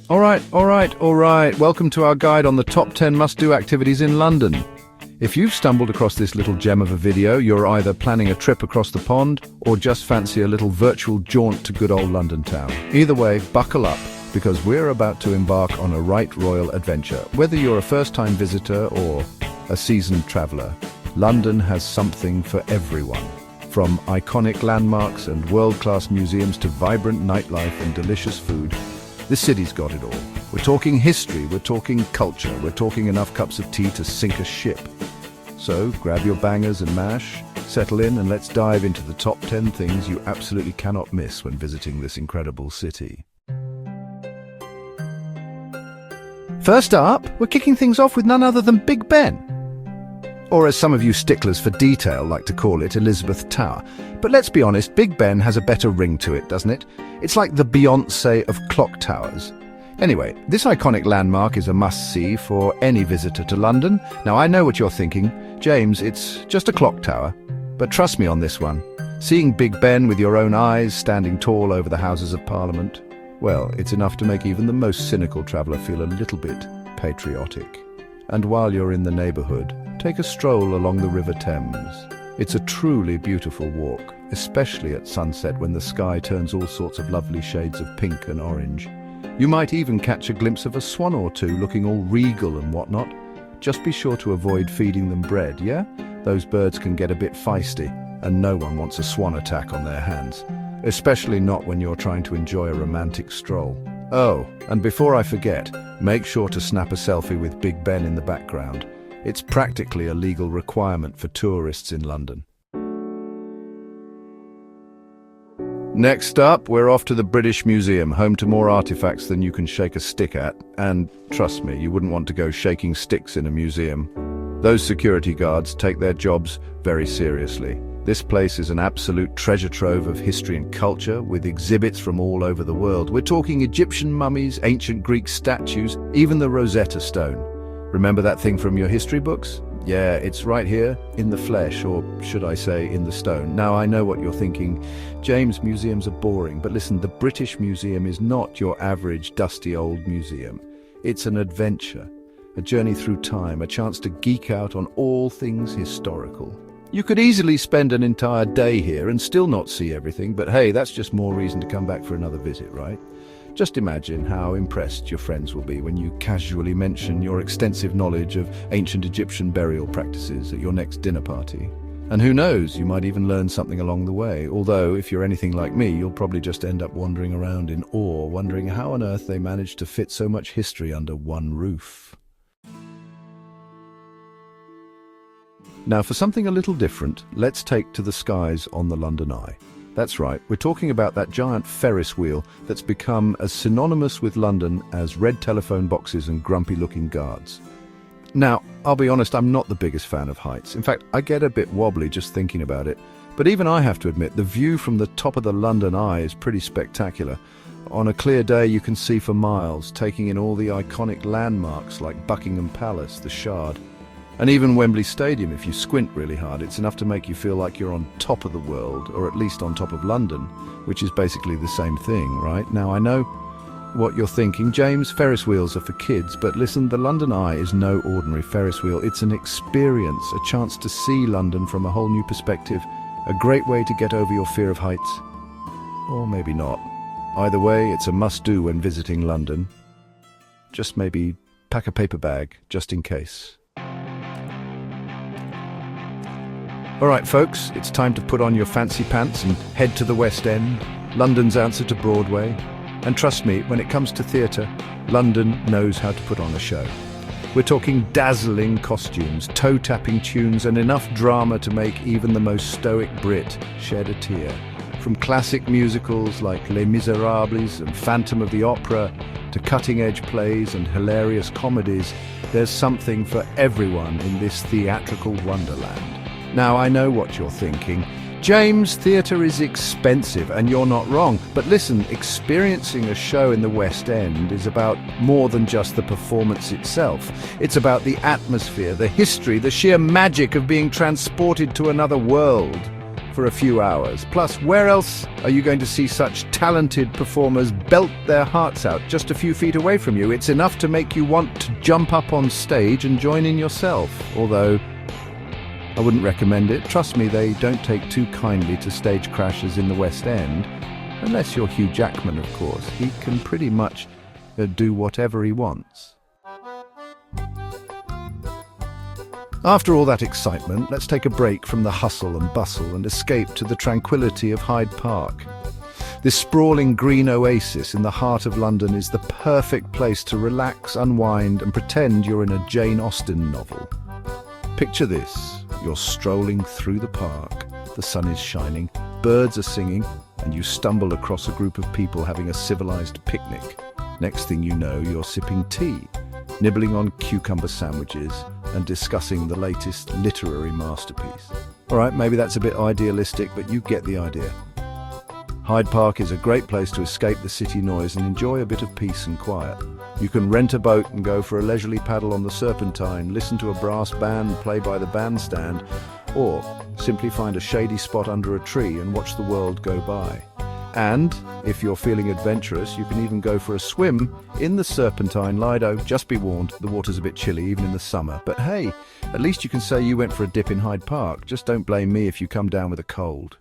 All right. Welcome to our guide on the top 10 must-do activities in London. If you've stumbled across this little gem of a video, you're either planning a trip across the pond or just fancy a little virtual jaunt to good old London town. Either way, buckle up, because we're about to embark on a right royal adventure. Whether you're a first-time visitor or a seasoned traveller, London has something for everyone. From iconic landmarks and world-class museums to vibrant nightlife and delicious food, this city's got it all. We're talking history, we're talking culture, we're talking enough cups of tea to sink a ship. So grab your bangers and mash, settle in, and let's dive into the top 10 things you absolutely cannot miss when visiting this incredible city. First up, we're kicking things off with none other than Big Ben. Or as some of you sticklers for detail like to call it, Elizabeth Tower. But let's be honest, Big Ben has a better ring to it, doesn't it? It's like the Beyoncé of clock towers. Anyway, this iconic landmark is a must-see for any visitor to London. Now, I know what you're thinking. James, it's just a clock tower. But trust me on this one. Seeing Big Ben with your own eyes, standing tall over the Houses of Parliament, well, it's enough to make even the most cynical traveller feel a little bit patriotic. And while you're in the neighbourhood, take a stroll along the River Thames. It's a truly beautiful walk, especially at sunset when the sky turns all sorts of lovely shades of pink and orange. You might even catch a glimpse of a swan or two looking all regal and whatnot. Just be sure to avoid feeding them bread, yeah? Those birds can get a bit feisty, and no one wants a swan attack on their hands. Especially not when you're trying to enjoy a romantic stroll. Oh, and before I forget, make sure to snap a selfie with Big Ben in the background. It's practically a legal requirement for tourists in London. Next up, we're off to the British Museum, home to more artifacts than you can shake a stick at. And trust me, you wouldn't want to go shaking sticks in a museum. Those security guards take their jobs very seriously. This place is an absolute treasure trove of history and culture, with exhibits from all over the world. We're talking Egyptian mummies, ancient Greek statues, even the Rosetta Stone. Remember that thing from your history books? Yeah, it's right here, in the flesh, or should I say, in the stone. Now, I know what you're thinking. James, museums are boring, but listen, the British Museum is not your average dusty old museum. It's an adventure, a journey through time, a chance to geek out on all things historical. You could easily spend an entire day here and still not see everything, but hey, that's just more reason to come back for another visit, right? Just imagine how impressed your friends will be when you casually mention your extensive knowledge of ancient Egyptian burial practices at your next dinner party. And who knows, you might even learn something along the way, although if you're anything like me, you'll probably just end up wandering around in awe, wondering how on earth they managed to fit so much history under one roof. Now, for something a little different, let's take to the skies on the London Eye. That's right, we're talking about that giant Ferris wheel that's become as synonymous with London as red telephone boxes and grumpy-looking guards. Now, I'll be honest, I'm not the biggest fan of heights. In fact, I get a bit wobbly just thinking about it. But even I have to admit, the view from the top of the London Eye is pretty spectacular. On a clear day, you can see for miles, taking in all the iconic landmarks like Buckingham Palace, the Shard, and even Wembley Stadium. If you squint really hard, it's enough to make you feel like you're on top of the world, or at least on top of London, which is basically the same thing, right? Now, I know what you're thinking, James, Ferris wheels are for kids, but listen, the London Eye is no ordinary Ferris wheel. It's an experience, a chance to see London from a whole new perspective, a great way to get over your fear of heights. Or maybe not. Either way, it's a must-do when visiting London. Just maybe pack a paper bag, just in case. All right, folks, it's time to put on your fancy pants and head to the West End, London's answer to Broadway. And trust me, when it comes to theatre, London knows how to put on a show. We're talking dazzling costumes, toe-tapping tunes, and enough drama to make even the most stoic Brit shed a tear. From classic musicals like Les Miserables and Phantom of the Opera to cutting-edge plays and hilarious comedies, there's something for everyone in this theatrical wonderland. Now, I know what you're thinking. James, theatre is expensive, and you're not wrong. But listen, experiencing a show in the West End is about more than just the performance itself. It's about the atmosphere, the history, the sheer magic of being transported to another world. for a few hours. Plus, where else are you going to see such talented performers belt their hearts out just a few feet away from you? It's enough to make you want to jump up on stage and join in yourself. Although, I wouldn't recommend it. Trust me, they don't take too kindly to stage crashes in the West End. Unless you're Hugh Jackman, of course. He can pretty much do whatever he wants. After all that excitement, let's take a break from the hustle and bustle and escape to the tranquility of Hyde Park. This sprawling green oasis in the heart of London is the perfect place to relax, unwind, and pretend you're in a Jane Austen novel. Picture this: you're strolling through the park, the sun is shining, birds are singing, and you stumble across a group of people having a civilized picnic. Next thing you know, you're sipping tea, nibbling on cucumber sandwiches, and discussing the latest literary masterpiece. All right, maybe that's a bit idealistic, but you get the idea. Hyde Park is a great place to escape the city noise and enjoy a bit of peace and quiet. You can rent a boat and go for a leisurely paddle on the Serpentine, listen to a brass band play by the bandstand, or simply find a shady spot under a tree and watch the world go by. And if you're feeling adventurous, you can even go for a swim in the Serpentine Lido. Just be warned, the water's a bit chilly even in the summer. But hey, at least you can say you went for a dip in Hyde Park. Just don't blame me if you come down with a cold.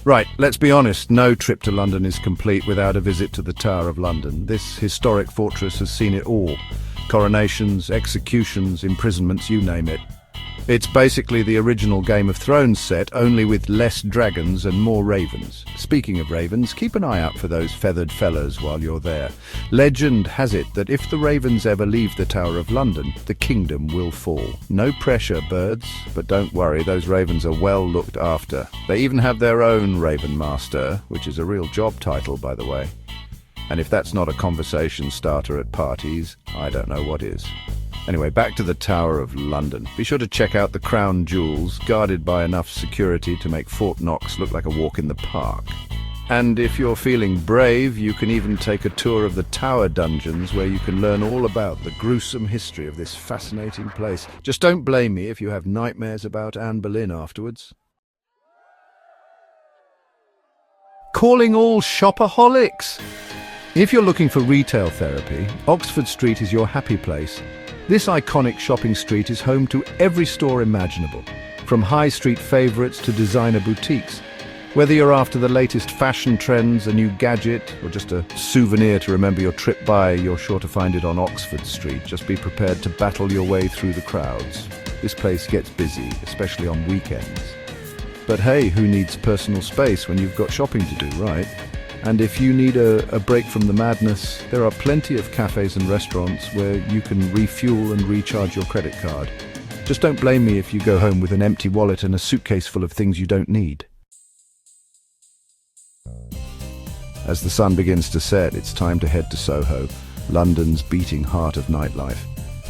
Right, let's be honest, no trip to London is complete without a visit to the Tower of London. This historic fortress has seen it all. Coronations, executions, imprisonments, you name it. It's basically the original Game of Thrones set, only with less dragons and more ravens. Speaking of ravens, keep an eye out for those feathered fellas while you're there. Legend has it that if the ravens ever leave the Tower of London, the kingdom will fall. No pressure, birds, but don't worry, those ravens are well looked after. They even have their own Raven Master, which is a real job title, by the way. And if that's not a conversation starter at parties, I don't know what is. Anyway, back to the Tower of London. Be sure to check out the crown jewels, guarded by enough security to make Fort Knox look like a walk in the park. And if you're feeling brave, you can even take a tour of the Tower Dungeons, where you can learn all about the gruesome history of this fascinating place. Just don't blame me if you have nightmares about Anne Boleyn afterwards. Calling all shopaholics! If you're looking for retail therapy, Oxford Street is your happy place. This iconic shopping street is home to every store imaginable, from high street favorites to designer boutiques. Whether you're after the latest fashion trends, a new gadget, or just a souvenir to remember your trip by, you're sure to find it on Oxford Street. Just be prepared to battle your way through the crowds. This place gets busy, especially on weekends. But hey, who needs personal space when you've got shopping to do, right? And if you need a break from the madness, there are plenty of cafes and restaurants where you can refuel and recharge your credit card. Just don't blame me if you go home with an empty wallet and a suitcase full of things you don't need. As the sun begins to set, it's time to head to Soho, London's beating heart of nightlife.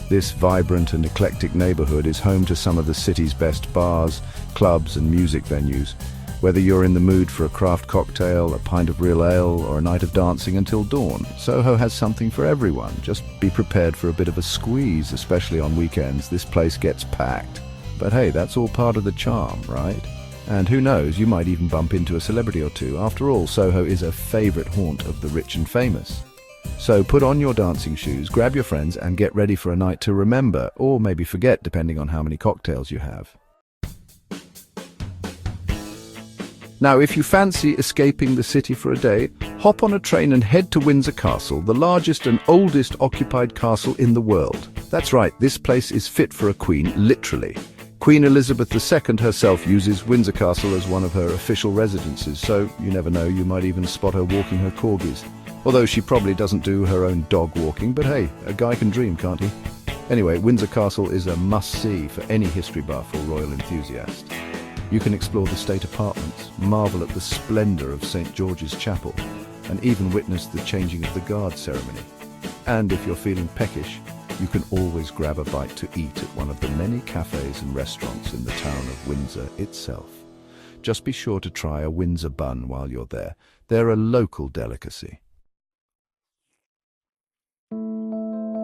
This vibrant and eclectic neighbourhood is home to some of the city's best bars, clubs and music venues. Whether you're in the mood for a craft cocktail, a pint of real ale, or a night of dancing until dawn, Soho has something for everyone. Just be prepared for a bit of a squeeze, especially on weekends. This place gets packed. But hey, that's all part of the charm, right? And who knows, you might even bump into a celebrity or two. After all, Soho is a favourite haunt of the rich and famous. So put on your dancing shoes, grab your friends, and get ready for a night to remember, or maybe forget, depending on how many cocktails you have. Now, if you fancy escaping the city for a day, hop on a train and head to Windsor Castle, the largest and oldest occupied castle in the world. That's right, this place is fit for a queen, literally. Queen Elizabeth II herself uses Windsor Castle as one of her official residences, so you never know, you might even spot her walking her corgis. Although she probably doesn't do her own dog walking, but hey, a guy can dream, can't he? Anyway, Windsor Castle is a must-see for any history buff or royal enthusiast. You can explore the state apartments, marvel at the splendour of St. George's Chapel, and even witness the changing of the guard ceremony. And if you're feeling peckish, you can always grab a bite to eat at one of the many cafes and restaurants in the town of Windsor itself. Just be sure to try a Windsor bun while you're there. They're a local delicacy.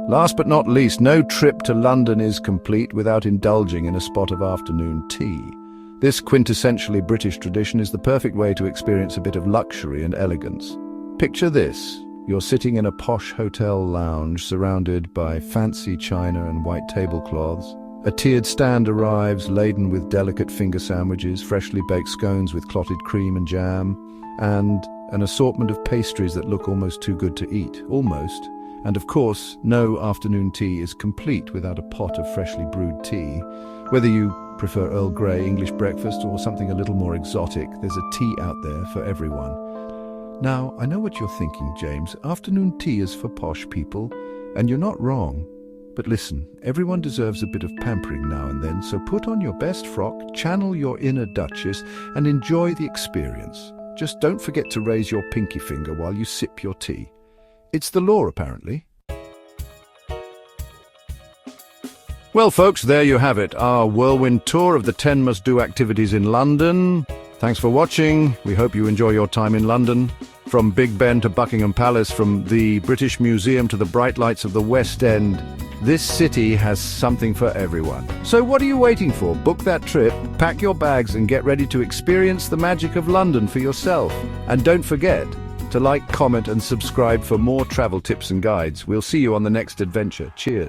Last but not least, no trip to London is complete without indulging in a spot of afternoon tea. This quintessentially British tradition is the perfect way to experience a bit of luxury and elegance. Picture this. You're sitting in a posh hotel lounge surrounded by fancy china and white tablecloths. A tiered stand arrives laden with delicate finger sandwiches, freshly baked scones with clotted cream and jam, and an assortment of pastries that look almost too good to eat. Almost. And of course, no afternoon tea is complete without a pot of freshly brewed tea. Whether you prefer Earl Grey English breakfast or something a little more exotic, there's a tea out there for everyone. Now, I know what you're thinking, James. Afternoon tea is for posh people, and you're not wrong. But listen, everyone deserves a bit of pampering now and then, so put on your best frock, channel your inner Duchess, and enjoy the experience. Just don't forget to raise your pinky finger while you sip your tea. It's the law, apparently. Well, folks, there you have it, our whirlwind tour of the 10 must-do activities in London. Thanks for watching. We hope you enjoy your time in London. From Big Ben to Buckingham Palace, from the British Museum to the bright lights of the West End, this city has something for everyone. So what are you waiting for? Book that trip, pack your bags, and get ready to experience the magic of London for yourself. And don't forget to like, comment, and subscribe for more travel tips and guides. We'll see you on the next adventure. Cheers.